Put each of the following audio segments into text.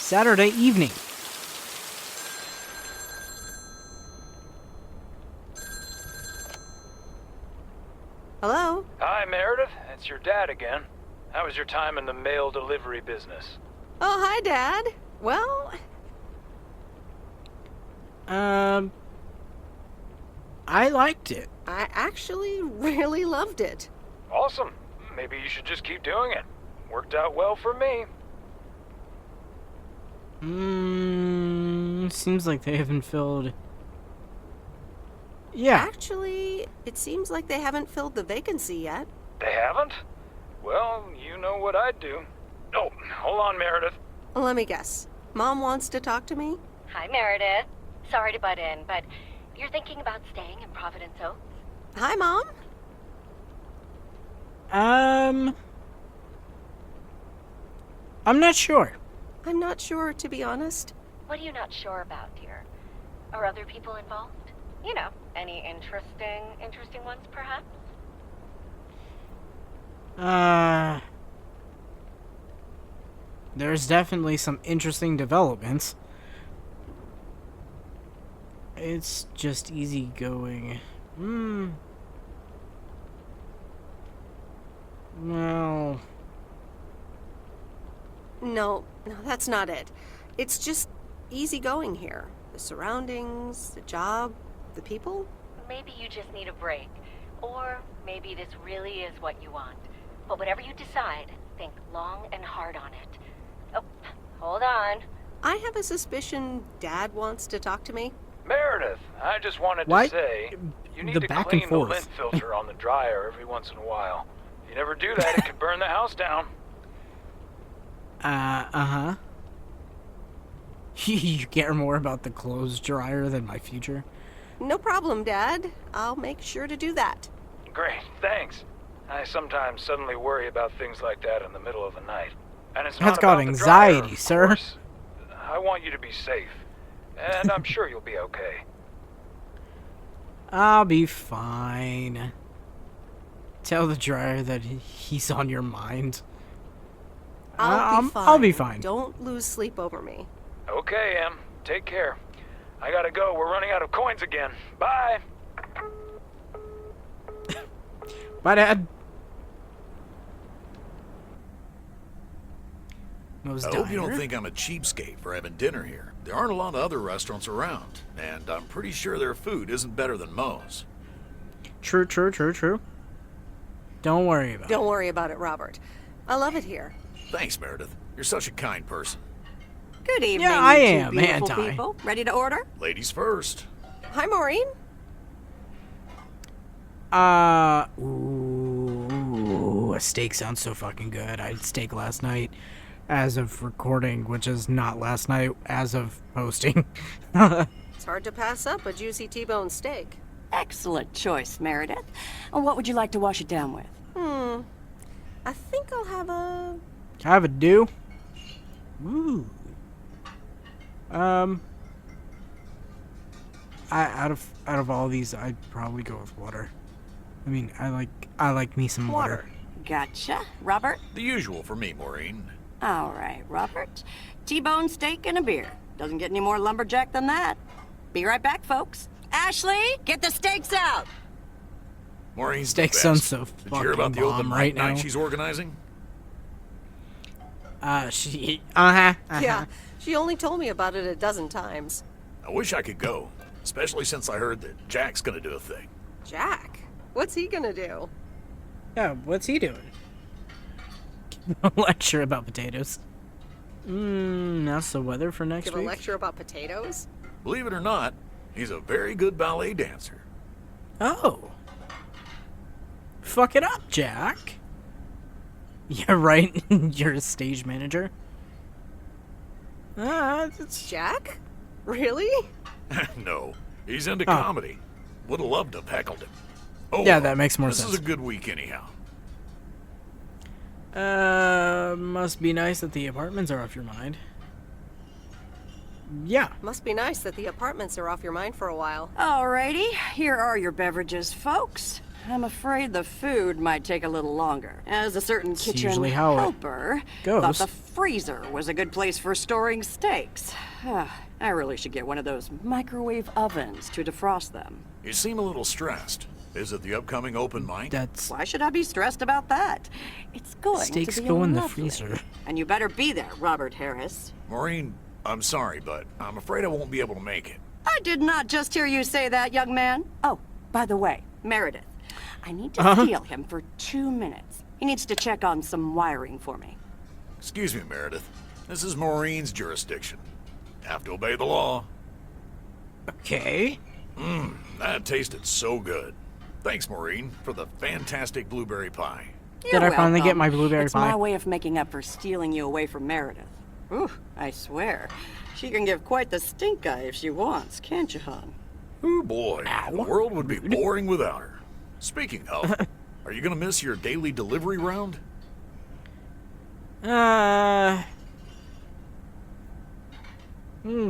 Saturday evening. Hello? Hi, Meredith. It's your dad again. How was your time in the mail delivery business? Oh, hi, Dad. Well... I liked it. I actually really loved it. Awesome. Maybe you should just keep doing it. Worked out well for me. Seems like they haven't filled... Yeah. Actually, it seems like they haven't filled the vacancy yet. They haven't? Well, you know what I'd do. Oh, hold on, Meredith. Let me guess. Mom wants to talk to me? Hi, Meredith. Sorry to butt in, but you're thinking about staying in Providence Oaks? Hi, Mom. I'm not sure. I'm not sure, to be honest. What are you not sure about, dear? Are other people involved? You know, any interesting ones, perhaps? There's definitely some interesting developments. It's just easygoing. Well... No, that's not it. It's just easygoing here. The surroundings, the job, the people. Maybe you just need a break. Or maybe this really is what you want. But whatever you decide, think long and hard on it. Oh, hold on. I have a suspicion Dad wants to talk to me. Meredith, I just wanted What? to say, you need The to back clean and the forth. lint filter on the dryer every once in a while. If you never do that, it could burn the house down. Uh-huh. You care more about the clothes dryer than my future? No problem, Dad. I'll make sure to do that. Great, thanks. I sometimes suddenly worry about things like that in the middle of the night. And it's That's not called about the anxiety, dryer, of sir. course. I want you to be safe. And I'm sure you'll be okay. I'll be fine. Tell the dryer that he's on your mind. I'll be fine. Don't lose sleep over me. Okay, Em. Take care. I gotta go. We're running out of coins again. Bye. Bye, Dad. Mo's I hope you diner? don't think I'm a cheapskate for having dinner here. There aren't a lot of other restaurants around, and I'm pretty sure their food isn't better than Mo's. True. Don't worry about it. Don't worry about it, Robert. I love it here. Thanks, Meredith. You're such a kind person. Good evening, Yeah, I you two am, beautiful ain't I? people. Ready to order? Ladies first. Hi, Maureen. Ooh, a steak sounds so fucking good. I had steak last night as of recording, which is not last night as of posting. It's hard to pass up a juicy T-bone steak. Excellent choice, Meredith. And what would you like to wash it down with? I think I'll have a... Have a do. Ooh. Out of all these, I'd probably go with water. I mean, I like me some water. Gotcha. Robert? The usual for me, Maureen. All right, Robert. T-bone steak and a beer. Doesn't get any more lumberjack than that. Be right back, folks. Ashley, get the steaks out! Maureen's Steak the best. sounds so Did you hear about fucking the open bomb mic right night now. she's organizing? Yeah, she only told me about it a dozen times. I wish I could go, especially since I heard that Jack's gonna do a thing. Jack? What's he gonna do? Yeah, what's he doing? A lecture about potatoes. That's the weather for next Give week. a lecture about potatoes? Believe it or not, he's a very good ballet dancer. Oh. Fuck it up, Jack. Yeah, right. You're a stage manager. It's... Jack? Really? No, he's into comedy. Would have loved to have heckled him. Oh, Yeah, well, that makes more this sense. is a good week anyhow. Must be nice that the apartments are off your mind. Yeah. Must be nice that the apartments are off your mind for a while. Alrighty, here are your beverages, folks. I'm afraid the food might take a little longer, as a certain kitchen usually how it helper goes. thought the freezer was a good place for storing steaks. I really should get one of those microwave ovens to defrost them. You seem a little stressed. Is it the upcoming open mic? That's Why should I be stressed about that? It's going steaks to be go in the lovely. freezer. And you better be there, Robert Harris. Maureen, I'm sorry, but I'm afraid I won't be able to make it. I did not just hear you say that, young man. Oh, by the way, Meredith. I need to steal him for 2 minutes. He needs to check on some wiring for me. Excuse me, Meredith. This is Maureen's jurisdiction. Have to obey the law. Okay. That tasted so good. Thanks, Maureen, for the fantastic blueberry pie. You're Did I finally get welcome. my blueberry it's pie? my way of making up for stealing you away from Meredith. Ooh, I swear. She can give quite the stink eye if she wants, can't you, hon? Oh boy, Ow. the world would be boring without her. Speaking of, are you gonna miss your daily delivery round?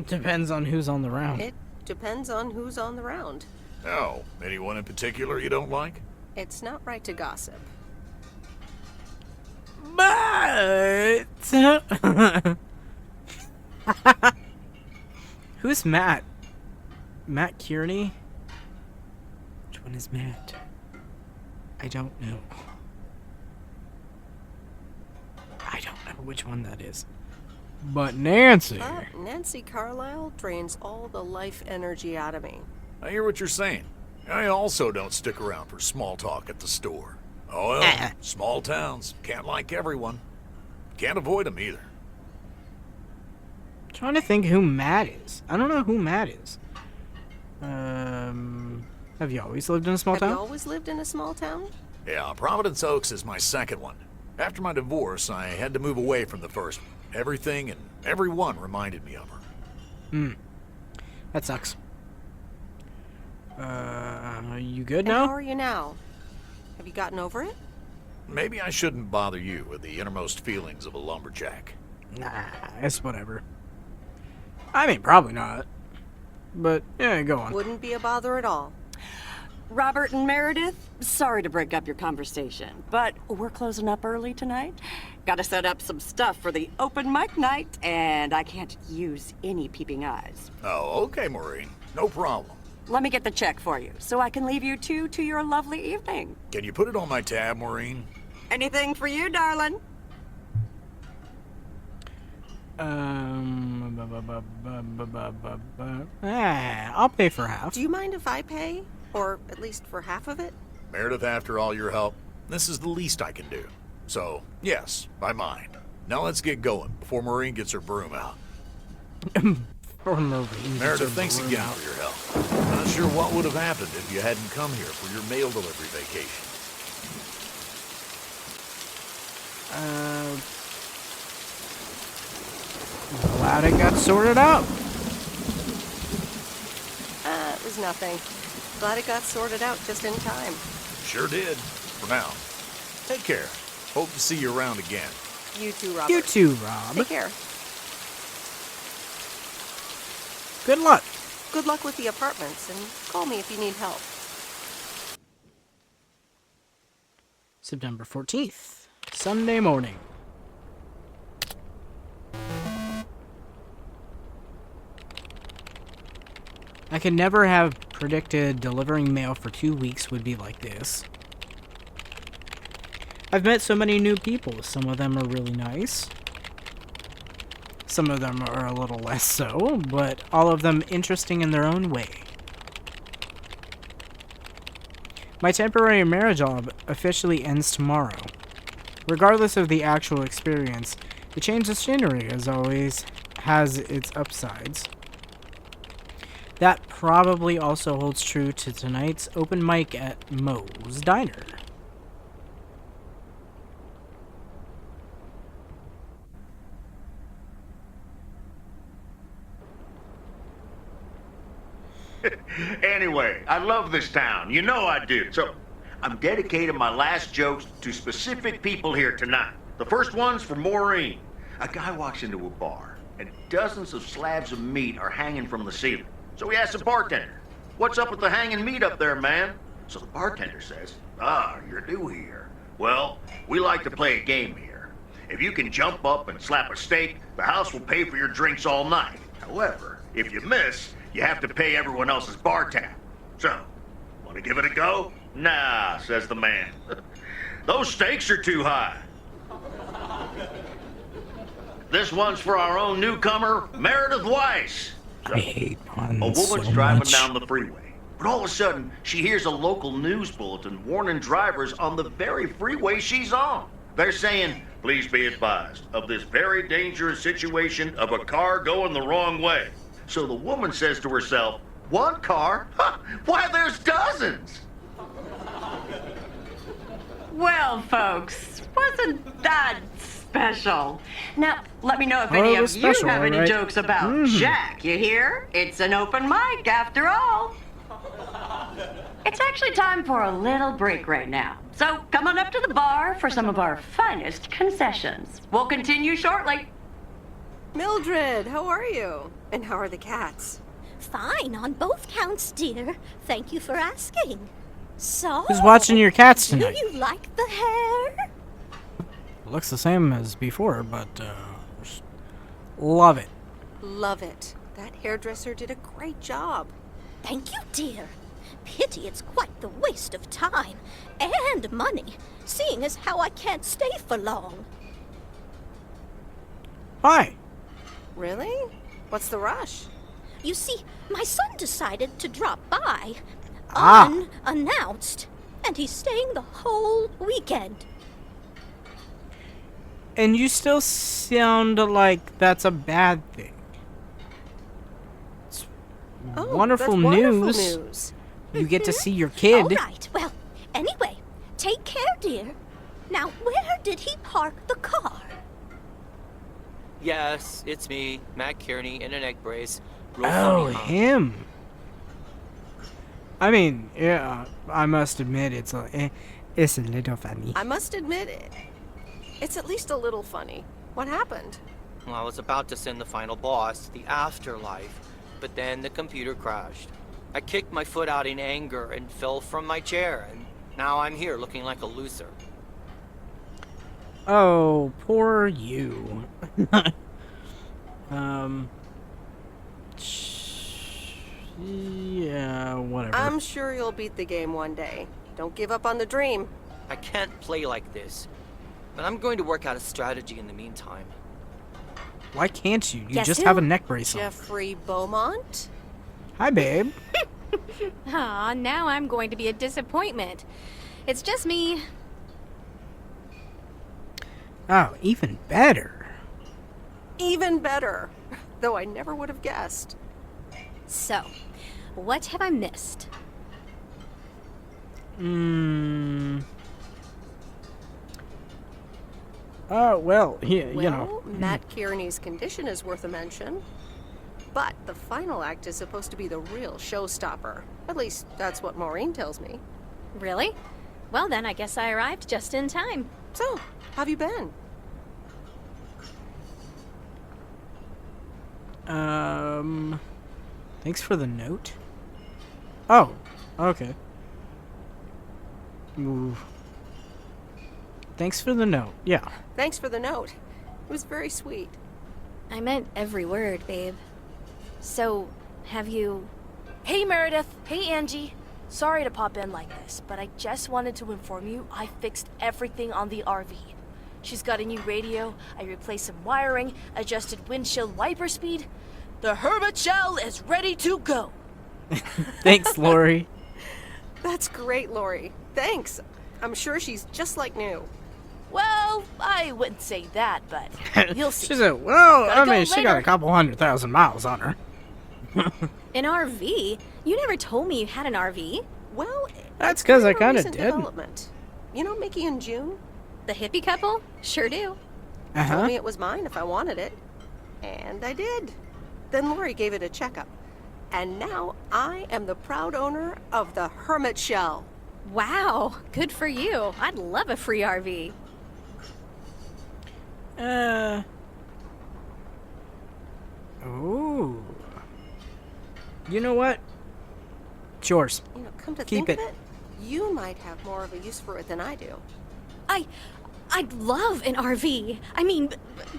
Depends on who's on the round. It depends on who's on the round. Oh, anyone in particular you don't like? It's not right to gossip. But who's Matt? Matt Kearney? Which one is Matt? I don't know. I don't know which one that is. But Nancy. Nancy Carlisle drains all the life energy out of me. I hear what you're saying. I also don't stick around for small talk at the store. Oh well, small towns. Can't like everyone. Can't avoid them either. Trying to think who Matt is. I don't know who Matt is. Have you always lived in a small Have you town? always lived in a small town? Yeah, Providence Oaks is my second one. After my divorce, I had to move away from the first one. Everything and everyone reminded me of her. That sucks. You good And now? how are you now? Have you gotten over it? Maybe I shouldn't bother you with the innermost feelings of a lumberjack. Nah, it's whatever. I mean, probably not. But, yeah, go on. Wouldn't be a bother at all. Robert and Meredith, sorry to break up your conversation, but we're closing up early tonight. Gotta set up some stuff for the open mic night, and I can't use any peeping eyes. Oh, okay, Maureen. No problem. Let me get the check for you, so I can leave you two to your lovely evening. Can you put it on my tab, Maureen? Anything for you, darling? I'll pay for half. Do you mind if I pay? Or at least for half of it? Meredith, after all your help, this is the least I can do. So, yes, I mind. Now let's get going before Maureen gets her broom out. For Maureen. Meredith, thanks again for your help. Not sure what would have happened if you hadn't come here for your mail delivery vacation. Glad it got sorted out. It was nothing. Glad it got sorted out just in time. Sure did. For now. Take care. Hope to see you around again. You too, Robert. You too, Rob. Take care. Good luck. Good luck with the apartments, and call me if you need help. September 14th, Sunday morning. I could never have predicted delivering mail for 2 weeks would be like this. I've met so many new people. Some of them are really nice. Some of them are a little less so, but all of them interesting in their own way. My temporary marriage job officially ends tomorrow. Regardless of the actual experience, the change of scenery, as always, has its upsides. That probably also holds true to tonight's open mic at Moe's Diner. Anyway, I love this town. You know I do. So, I'm dedicating my last jokes to specific people here tonight. The first one's for Maureen. A guy walks into a bar, and dozens of slabs of meat are hanging from the ceiling. So he asks the bartender, "What's up with the hanging meat up there, man?" So the bartender says, "Ah, you're new here. Well, we like to play a game here. If you can jump up and slap a steak, the house will pay for your drinks all night. However, if you miss, you have to pay everyone else's bar tab. So, want to give it a go?" "Nah," says the man. "Those stakes are too high." This one's for our own newcomer, Meredith Weiss. I hate puns A woman's so driving much. down the freeway, but all of a sudden, she hears a local news bulletin warning drivers on the very freeway she's on. They're saying, "Please be advised of this very dangerous situation of a car going the wrong way." So the woman says to herself, "One car? Ha! Why, there's dozens!" Well, folks, wasn't that special? Now, let me know if Oh, any it was of you special, have any alright. jokes about Jack, you hear? It's an open mic after all. It's actually time for a little break right now. So come on up to the bar for some of our finest concessions. We'll continue shortly. Mildred, how are you? And how are the cats? Fine on both counts, dear. Thank you for asking. So, Who's watching your cats do tonight? you like the hair? Looks the same as before, but just love it. Love it. That hairdresser did a great job. Thank you, dear. Pity it's quite the waste of time and money, seeing as how I can't stay for long. Hi. Really? What's the rush? You see, my son decided to drop by, Ah. unannounced, and he's staying the whole weekend. And you still sound like that's a bad thing. It's Oh, wonderful that's wonderful news. news. You get to see your kid. All right. Well, anyway, take care, dear. Now, where did he park the car? Yes, it's me, Matt Kearney, in an egg brace. Real Oh, funny, huh? him. I mean, yeah, I must admit it's a little funny. I must admit it. It's at least a little funny. What happened? Well, I was about to send the final boss, the afterlife, but then the computer crashed. I kicked my foot out in anger and fell from my chair, and now I'm here looking like a loser. Oh, poor you. Yeah, whatever. I'm sure you'll beat the game one day. Don't give up on the dream. I can't play like this, but I'm going to work out a strategy in the meantime. Why can't you? You Guess just who? have a neck brace on. Jeffrey Beaumont? Hi, babe. Aw, now I'm going to be a disappointment. It's just me. Oh, even better. Even better. Though I never would have guessed. So, what have I missed? Well, you Well, know. Matt Kearney's condition is worth a mention. But the final act is supposed to be the real showstopper. At least, that's what Maureen tells me. Really? Well, then I guess I arrived just in time. So, how have you been? Thanks for the note. Oh, okay. Ooh. Thanks for the note. Yeah. Thanks for the note. It was very sweet. I meant every word, babe. So, have you... Hey, Meredith. Hey, Angie. Sorry to pop in like this, but I just wanted to inform you I fixed everything on the RV. She's got a new radio, I replaced some wiring, adjusted windshield wiper speed. The hermit shell is ready to go. Thanks, Lori. That's great, Lori. Thanks. I'm sure she's just like new. Well, I wouldn't say that, but you'll see. She said, well, Gotta I go mean, she got later. a couple 100,000 miles on her. An RV? You never told me you had an RV. Well, That's it's 'cause I kind kinda of a recent did. development. You know Mickey and June? The hippie couple? Sure do. Told me it was mine if I wanted it. And I did. Then Lori gave it a checkup. And now I am the proud owner of the Hermit Shell. Wow, good for you. I'd love a free RV. Ooh. You know what? It's yours. You know, come to Keep think it. of it, You might have more of a use for it than I do. I'd love an RV. I mean,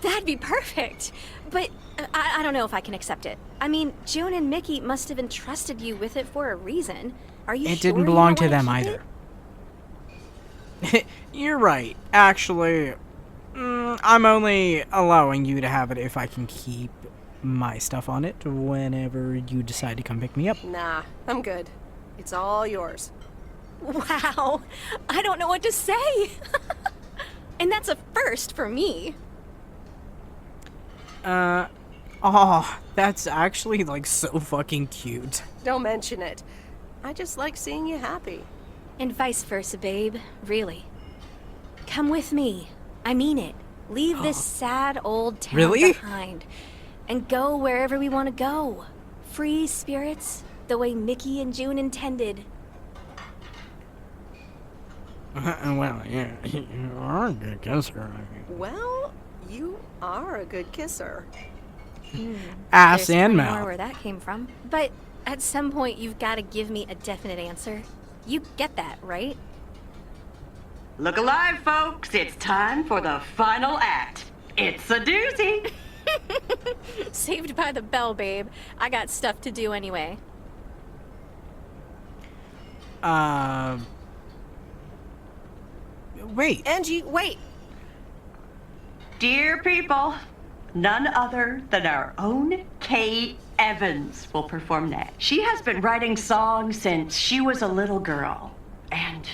that'd be perfect. But I don't know if I can accept it. I mean, June and Mickey must have entrusted you with it for a reason. Are you sure It didn't you belong don't to them wanna keep either. You're right. Actually, I'm only allowing you to have it if I can keep my stuff on it whenever you decide to come pick me up. Nah, I'm good. It's all yours. Wow, I don't know what to say. And that's a first for me. Oh, that's actually, like, so fucking cute. Don't mention it. I just like seeing you happy. And vice versa, babe. Really. Come with me. I mean it. Leave this sad old town Really? behind. And go wherever we want to go. Free spirits, the way Mickey and June intended. Well, yeah, you are a good kisser. Well, you are a good kisser. Ass There's and plenty more mouth. where that came from. But at some point, you've got to give me a definite answer. You get that, right? Look alive, folks. It's time for the final act. It's a doozy. Saved by the bell, babe. I got stuff to do anyway. Wait. Angie, wait! Dear people, none other than our own Kay Evans will perform next. She has been writing songs since she was a little girl, and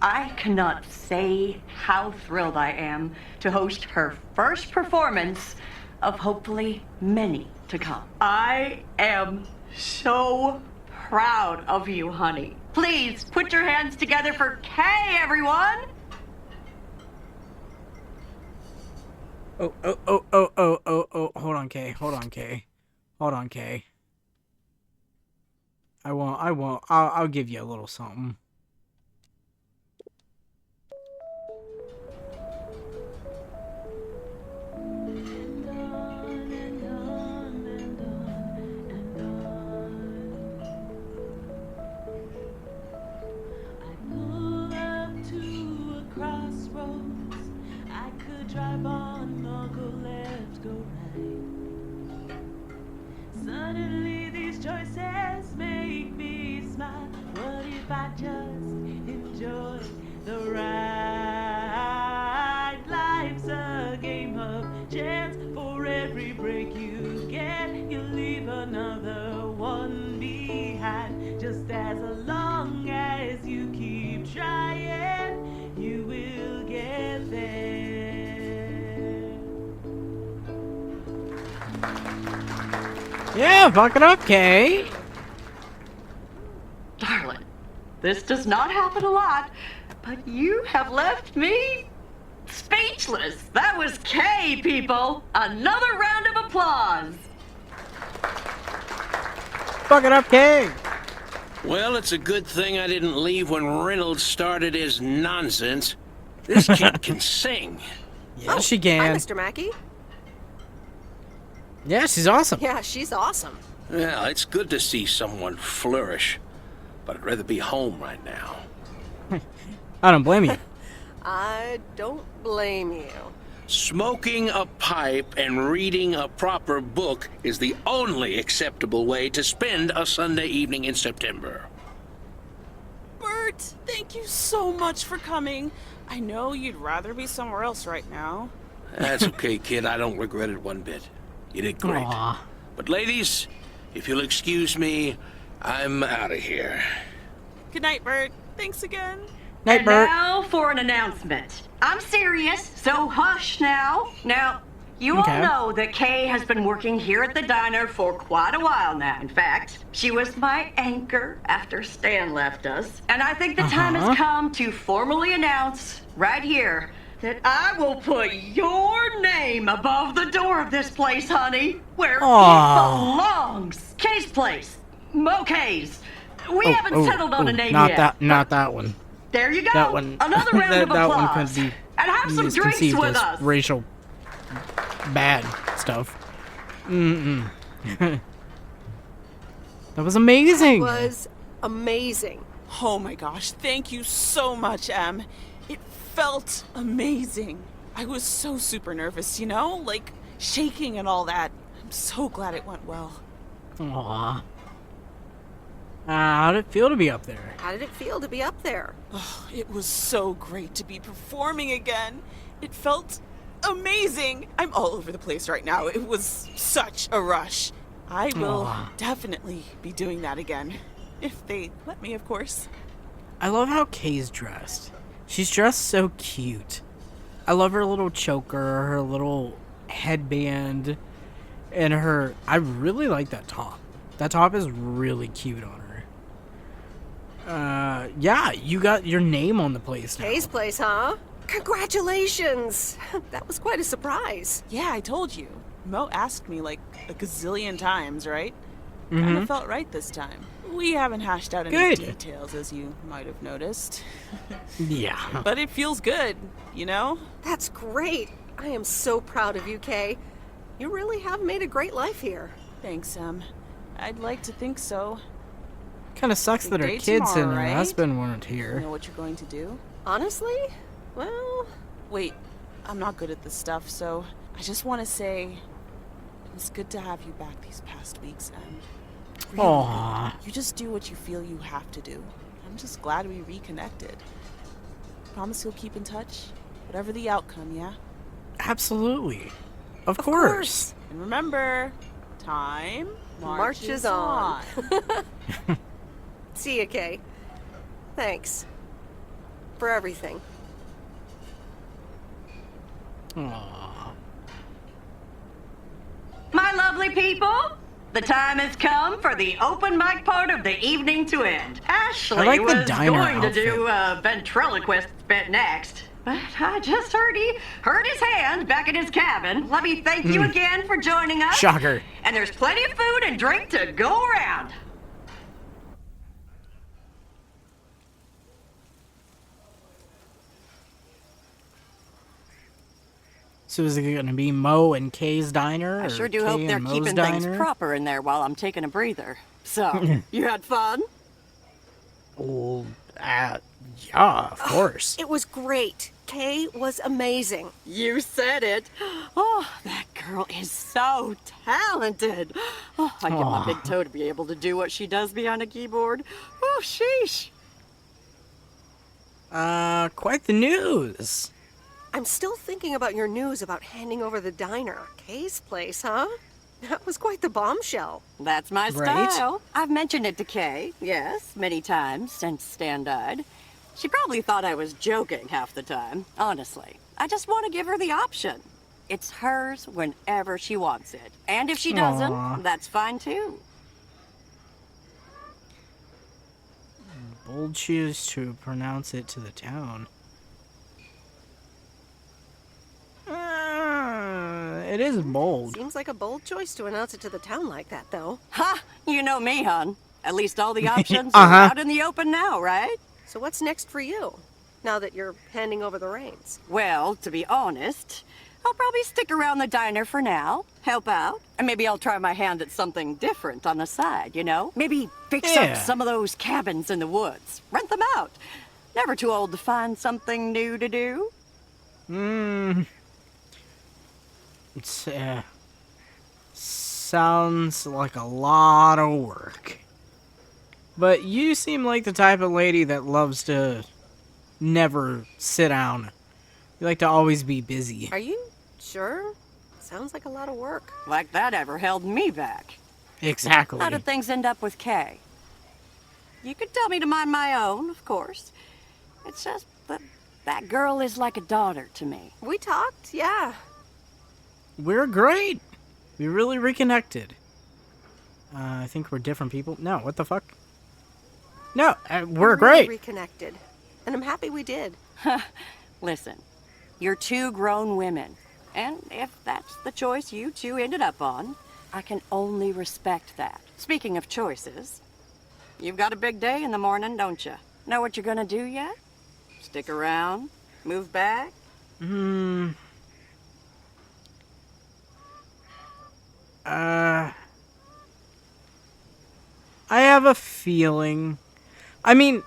I cannot say how thrilled I am to host her first performance of hopefully many to come. I am so proud of you, honey. Please put your hands together for Kay, everyone! Oh, hold on, Kay. I won't. I'll give you a little something. Drive on or go left, go right. Suddenly these choices make me smile. What if I just enjoy the ride? Life's a game of chance. For every break you get, you leave another one behind. Just as long as you keep trying, you will get there. Yeah, fuck it up, Kay. Darling, this does not happen a lot, but you have left me speechless. That was Kay, people. Another round of applause. Fuck it up, Kay. Well, it's a good thing I didn't leave when Reynolds started his nonsense. This kid can sing. Yeah, she Hi, can. Mr. Mackey. Yeah, she's awesome. Yeah, she's awesome. Well, it's good to see someone flourish, but I'd rather be home right now. I don't blame you. I don't blame you. Smoking a pipe and reading a proper book is the only acceptable way to spend a Sunday evening in September. Bert, thank you so much for coming. I know you'd rather be somewhere else right now. That's okay, kid. I don't regret it one bit. You did great. Aw. But ladies, if you'll excuse me, I'm out of here. Good night, Bert. Thanks again. Night, And Bert. now for an announcement. I'm serious, so hush now. Now, you Okay. all know that Kay has been working here at the diner for quite a while now. In fact, she was my anchor after Stan left us. And I think the time has come to formally announce right here that I will put your name above the door of this place, honey, where it belongs. Kay's place. Mo Kay's. We haven't settled on a name yet. Not that one. There you go. That one. Another round of that applause. one could be and have some drinks misconceived with as us. racial bad stuff. That was amazing. Was amazing. Oh my gosh, thank you so much, Em. It felt amazing. I was so super nervous, you know? Like, shaking and all that. I'm so glad it went well. Aww. How'd it feel to be up there? How did it feel to be up there? Oh, it was so great to be performing again. It felt amazing. I'm all over the place right now. It was such a rush. I will definitely be doing that again. If they let me, of course. I love how Kay's dressed. She's dressed so cute. I love her little choker, her little headband, and her... I really like that top. That top is really cute on her. Yeah, you got your name on the place now. Kay's place, huh? Congratulations! That was quite a surprise. Yeah, I told you. Mo asked me like a gazillion times, right? Kinda felt right this time. We haven't hashed out any details, as you might have noticed. Yeah. But it feels good, you know? That's great. I am so proud of you, Kay. You really have made a great life here. Thanks, Em. I'd like to think so. Kind of sucks that her day kids tomorrow, and her right? husband weren't You here. know what you're going to do? Honestly? Well... Wait, I'm not good at this stuff, so I just want to say it was good to have you back these past weeks, Em. Really, Aww. you just do what you feel you have to do. I'm just glad we reconnected. Promise you'll keep in touch, whatever the outcome, yeah? Absolutely. Of course. And remember, time marches on. See ya, Kay. Thanks. For everything. Aww. My lovely people, the time has come for the open mic part of the evening to end. Ashley like the was diner going to outfit. do a ventriloquist bit next, but I just heard he hurt his hand back in his cabin. Let me thank you again for joining us. Shocker. And there's plenty of food and drink to go around. So is it going to be Mo and Kay's diner? I or sure do Kay hope and they're Mo's keeping diner? things proper in there while I'm taking a breather. So, you had fun? Well, yeah, of course. It was great. Kay was amazing. You said it. Oh, that girl is so talented. Oh, I give my big toe to be able to do what she does behind a keyboard. Oh, sheesh. Quite the news. I'm still thinking about your news about handing over the diner. Kay's place, huh? That was quite the bombshell. That's my Right? style. I've mentioned it to Kay, yes, many times since Stan died. She probably thought I was joking half the time, honestly. I just want to give her the option. It's hers whenever she wants it. And if she doesn't, that's fine too. Bold choose to pronounce it to the town. It is bold. Seems like a bold choice to announce it to the town like that, though. Ha! You know me, hon. At least all the options are out in the open now, right? So what's next for you, now that you're handing over the reins? Well, to be honest, I'll probably stick around the diner for now, help out, and maybe I'll try my hand at something different on the side, you know? Maybe fix up some of those cabins in the woods, rent them out. Never too old to find something new to do. It's, sounds like a lot of work. But you seem like the type of lady that loves to never sit down. You like to always be busy. Are you sure? Sounds like a lot of work. Like that ever held me back. Exactly. How did things end up with Kay? You could tell me to mind my own, of course. It's just that girl is like a daughter to me. We talked, yeah. We're great. We really reconnected. I think we're different people. No, what the fuck? No, we're great. Reconnected. And I'm happy we did. Listen, you're two grown women. And if that's the choice you two ended up on, I can only respect that. Speaking of choices, you've got a big day in the morning, don't you? Know what you're gonna do yet? Stick around? Move back? I have a feeling. I mean,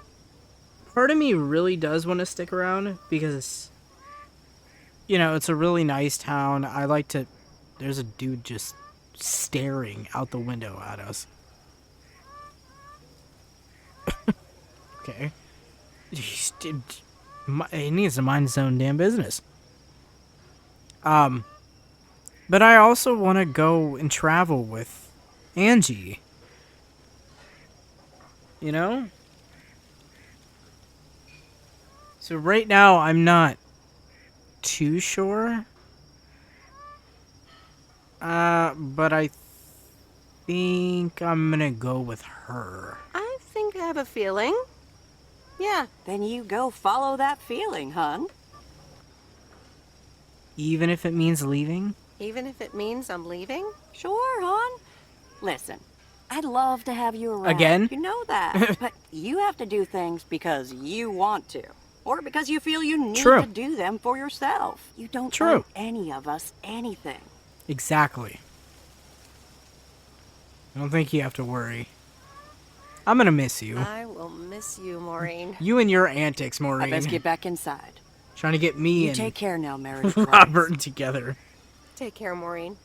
part of me really does want to stick around because, you know, it's a really nice town. I like to... There's a dude just staring out the window at us. Okay. He needs to mind his own damn business. But I also want to go and travel with Angie. You know? So right now, I'm not too sure. But I think I'm gonna go with her. I think I have a feeling. Yeah. Then you go follow that feeling, hon. Even if it means leaving? Even if it means I'm leaving? Sure, hon. Listen, I'd love to have you around. Again? You know that. But you have to do things because you want to. Or because you feel you need to do them for yourself. You don't owe any of us anything. Exactly. I don't think you have to worry. I'm gonna miss you. I will miss you, Maureen. You and your antics, Maureen. I best get back inside. Trying to get me you and take care now, Meredith. Robert together. Take care, Maureen.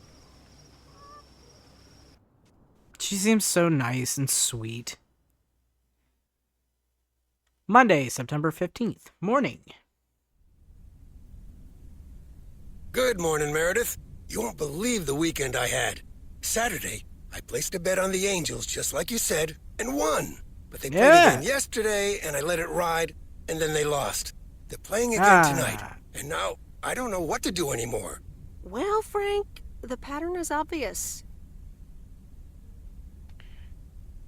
She seems so nice and sweet. Monday, September 15th, morning. Good morning, Meredith. You won't believe the weekend I had. Saturday, I placed a bet on the Angels, just like you said, and won. But they played again yesterday, and I let it ride, and then they lost. They're playing again tonight, and now I don't know what to do anymore. Well, Frank, the pattern is obvious.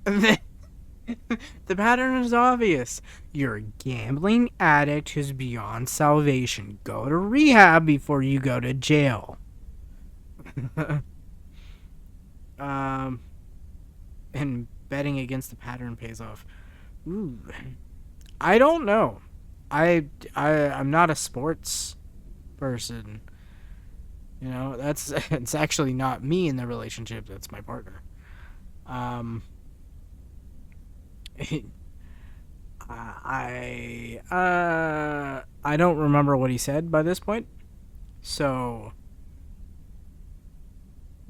The pattern is obvious. You're a gambling addict who's beyond salvation. Go to rehab before you go to jail. And betting against the pattern pays off. Ooh. I don't know. I'm not a sports person. You know, it's actually not me in the relationship, that's my partner. I don't remember what he said by this point. So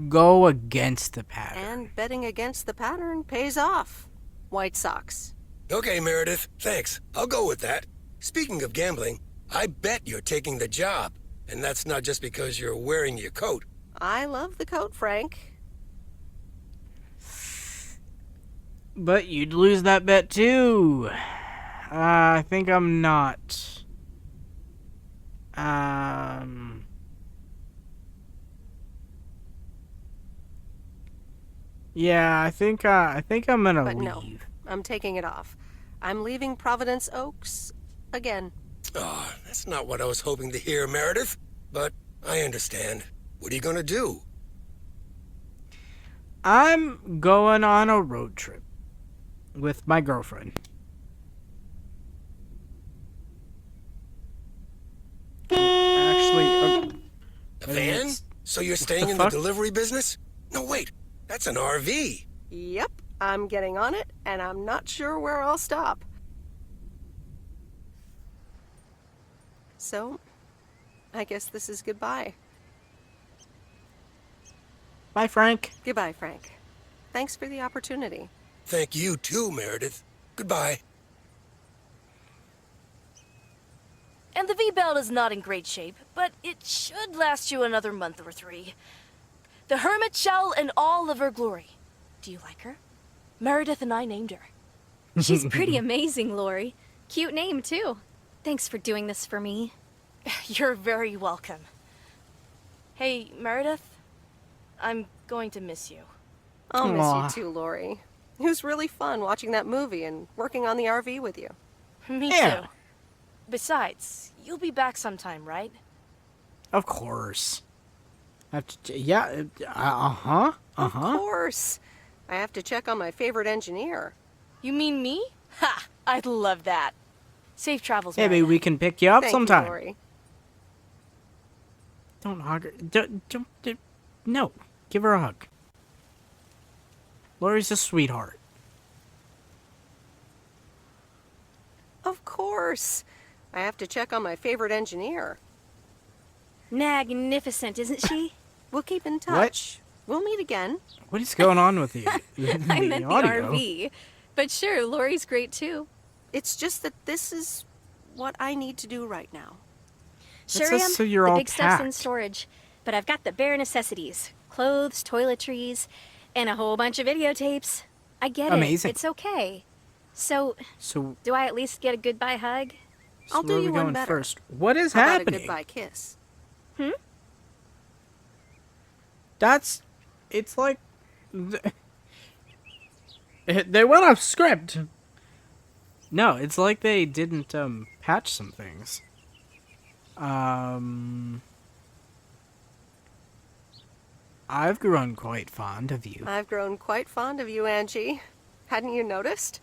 go against the pattern. And betting against the pattern pays off. White Sox. Okay, Meredith, thanks. I'll go with that. Speaking of gambling, I bet you're taking the job. And that's not just because you're wearing your coat. I love the coat, Frank. But you'd lose that bet too. I think I'm not. Yeah, I think I'm gonna leave. No, I'm taking it off. I'm leaving Providence Oaks again. Oh, that's not what I was hoping to hear, Meredith. But I understand. What are you gonna do? I'm going on a road trip with my girlfriend. Actually, a van? So you're staying in the delivery business? No, wait. That's an RV. Yep, I'm getting on it, and I'm not sure where I'll stop. So, I guess this is goodbye. Bye, Frank. Goodbye, Frank. Thanks for the opportunity. Thank you too, Meredith. Goodbye. And the V-belt is not in great shape, but it should last you another month or 3. The hermit shell in all of her glory. Do you like her? Meredith and I named her. She's pretty amazing, Lori. Cute name, too. Thanks for doing this for me. You're very welcome. Hey, Meredith, I'm going to miss you. I'll miss you too, Lori. It was really fun watching that movie and working on the RV with you. Me too. Besides, you'll be back sometime, right? Of course. Yeah, uh-huh. Of course. I have to check on my favorite engineer. You mean me? Ha! I'd love that. Safe travels, Maybe Meredith. we can pick you up sometime. You, Lori. Don't hug her. Don't, no. Give her a hug. Lori's a sweetheart. Of course. course. I have to check on my favorite engineer. Magnificent, isn't she? We'll keep in touch. We'll meet again. What is going on with you? I meant the RV. But sure, Lori's great too. It's just that this is what I need to do right now. Sure, So you're the all big stuff's in packed. storage, but I've got the bare necessities. Clothes, toiletries, and a whole bunch of videotapes. I get Amazing. it. It's okay. So, So, do I at least get a goodbye hug? I'll where do are you we one going better. first? What is How about a happening? goodbye kiss? It's like they went off script. No, it's like they didn't patch some things. I've grown quite fond of you. I've grown quite fond of you, Angie. Hadn't you noticed?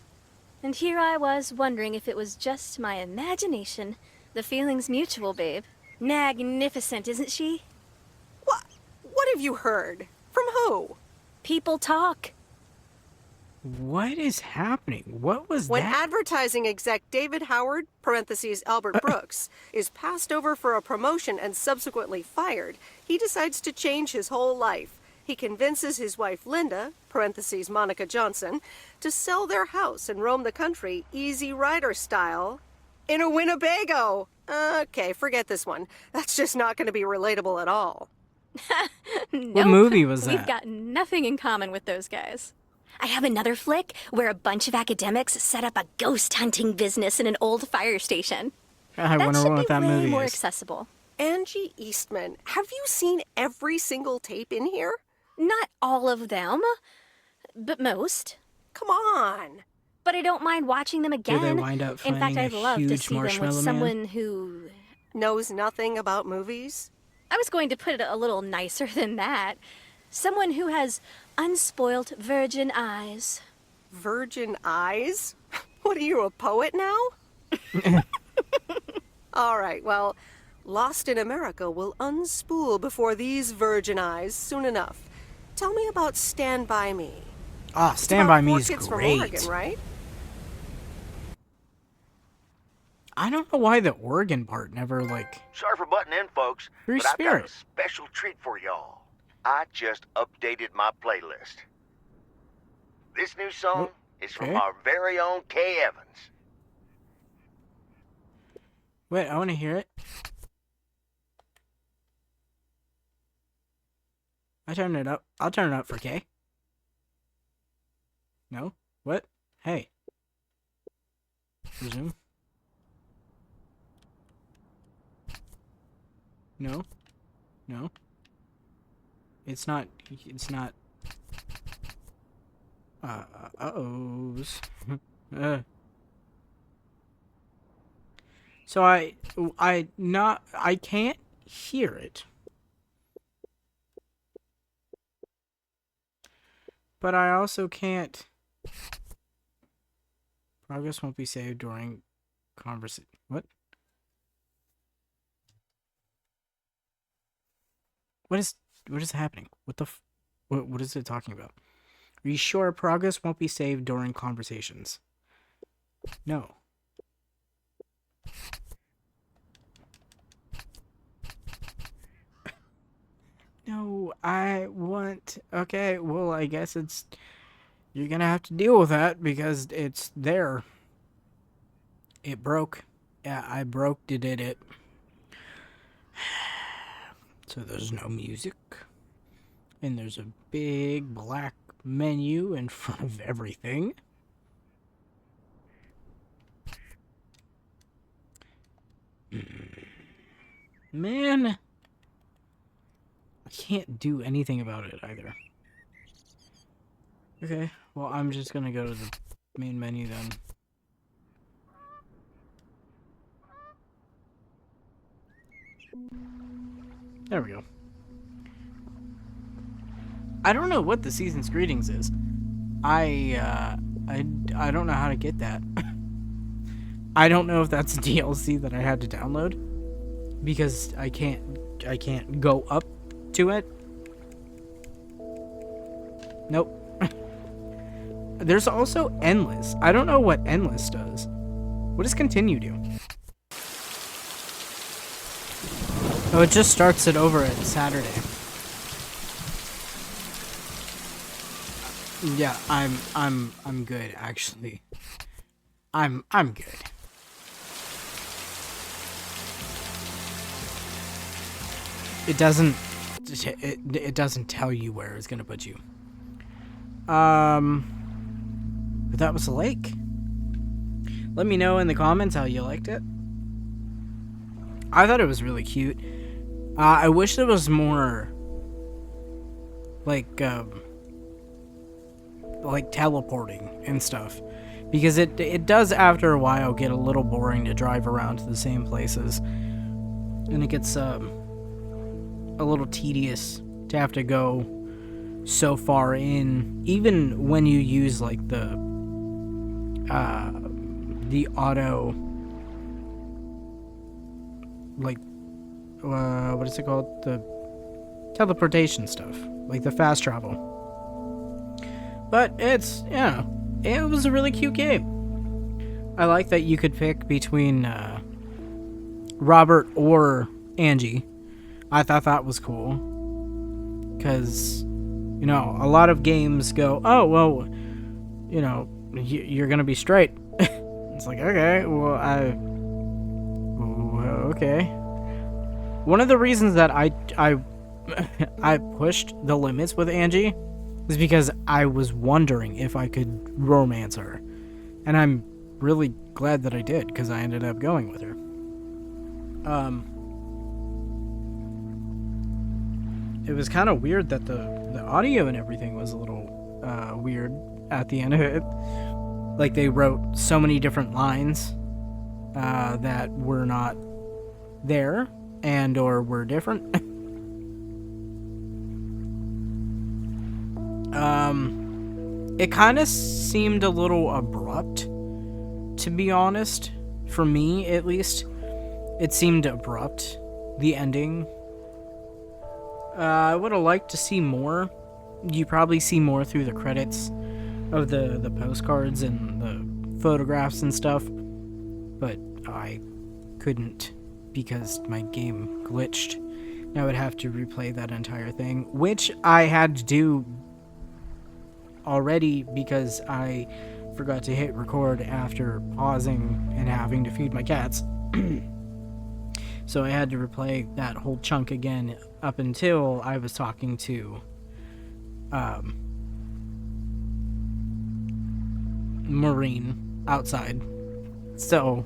And here I was wondering if it was just my imagination. The feeling's mutual, babe. Magnificent, isn't she? What have you heard? From who? People talk. What is happening? What was When that? advertising exec David Howard, parentheses Albert Brooks, is passed over for a promotion and subsequently fired, he decides to change his whole life. He convinces his wife Linda, parentheses Monica Johnson, to sell their house and roam the country Easy Rider style in a Winnebago. Okay, forget this one. That's just not going to be relatable at all. Nope. movie was We've that? got nothing in common with those guys. I have another flick where a bunch of academics set up a ghost hunting business in an old fire station. I that wonder should what be that way movie more is. accessible. Angie Eastman, have you seen every single tape in here? Not all of them, but most. Come on. But I don't mind watching them again. Do they wind up In fact, finding I'd a love to huge see them with marshmallow man? someone who knows nothing about movies? I was going to put it a little nicer than that. Someone who has unspoilt virgin eyes. Virgin eyes? What are you, a poet now? All right, well, Lost in America will unspool before these virgin eyes soon enough. Tell me about Stand By Me. Ah, It's Stand about By Me 4 is kids great. from Oregon, right? I don't know why the Oregon part never, like... Sorry for butting in, folks, Free but I've got spirit. a special treat for y'all. I just updated my playlist. This new song is from okay. our very own Kay Evans. Wait, I want to hear it. I turned it up. I'll turn it up for Kay. No? What? Hey. Resume. No. No. It's not. Uh-ohs. So I can't hear it. But I also can't. Progress won't be saved during conversation. What? What is happening? What is it talking about? Are you sure progress won't be saved during conversations? No. No, I want... Okay, well, I guess it's... You're gonna have to deal with that because it's there. It broke. Yeah, I did it. So there's no music. And there's a big black menu in front of everything. Man. I can't do anything about it either. Okay, well, I'm just gonna go to the main menu then. There we go. I don't know what the season's greetings is. I don't know how to get that. I don't know if that's a DLC that I had to download because I can't go up to it. Nope. There's also Endless. I don't know what Endless does. What does continue do? Oh, it just starts it over at Saturday. Yeah, I'm good actually. I'm good. It doesn't tell you where it's gonna put you. But that was a lake. Let me know in the comments how you liked it. I thought it was really cute. I wish there was more like teleporting and stuff, because it does after a while get a little boring to drive around to the same places, and it gets a little tedious to have to go so far in, even when you use like the auto, like what is it called, the teleportation stuff, like the fast travel. But it's, yeah, it was a really cute game. I like that you could pick between Robert or Angie. I thought that was cool, because, you know, a lot of games go, oh, well, you know, you're gonna be straight. It's like, okay, well, okay. One of the reasons that I pushed the limits with Angie is because I was wondering if I could romance her, and I'm really glad that I did, because I ended up going with her. It was kind of weird that the audio and everything was a little weird at the end of it. Like, they wrote so many different lines that were not there and or were different. It kind of seemed a little abrupt, to be honest. For me, at least. It seemed abrupt, the ending. I would have liked to see more. You probably see more through the credits of the postcards and the photographs and stuff. But I couldn't, because my game glitched. I would have to replay that entire thing, which I had to do already because I forgot to hit record after pausing and having to feed my cats. So I had to replay that whole chunk again up until I was talking to Maureen outside. So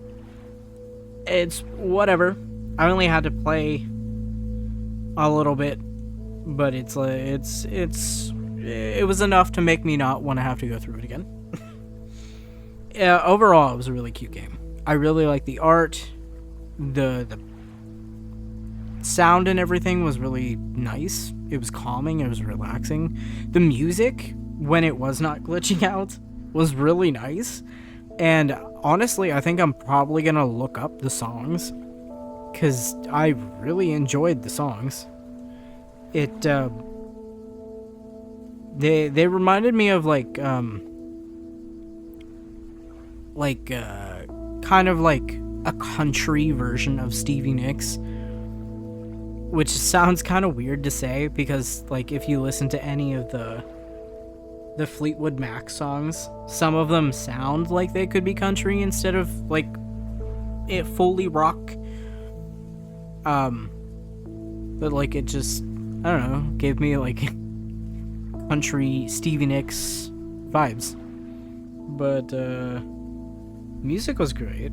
it's whatever. I only had to play a little bit, but it was enough to make me not want to have to go through it again. Overall, it was a really cute game. I really liked the art. The sound and everything was really nice. It was calming. It was relaxing. The music, when it was not glitching out, was really nice. And honestly, I think I'm probably going to look up the songs, because I really enjoyed the songs. They reminded me of kind of like a country version of Stevie Nicks, which sounds kind of weird to say, because like if you listen to any of the Fleetwood Mac songs, some of them sound like they could be country instead of like it fully rock. But like it just, I don't know, gave me like country Stevie Nicks vibes. But music was great.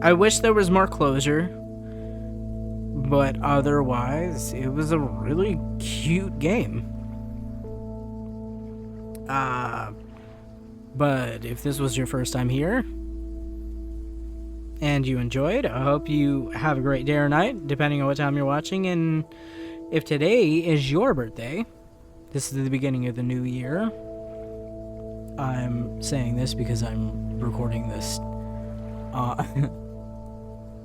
I wish there was more closure, but otherwise it was a really cute game. But if this was your first time here and you enjoyed, I hope you have a great day or night, depending on what time you're watching. And if today is your birthday, this is the beginning of the new year. I'm saying this because I'm recording this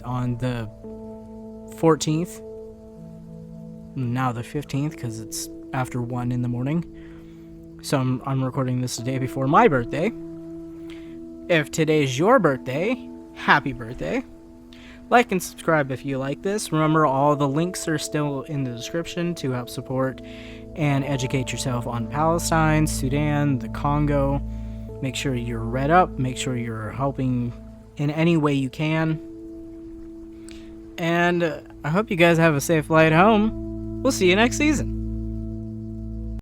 on the 14th, now the 15th, because it's after 1 in the morning. So I'm recording this the day before my birthday. If today's your birthday, happy birthday. Like and subscribe if you like this. Remember, all the links are still in the description to help support and educate yourself on Palestine, Sudan, the Congo. Make sure you're read up. Make sure you're helping in any way you can. And I hope you guys have a safe flight home. We'll see you next season.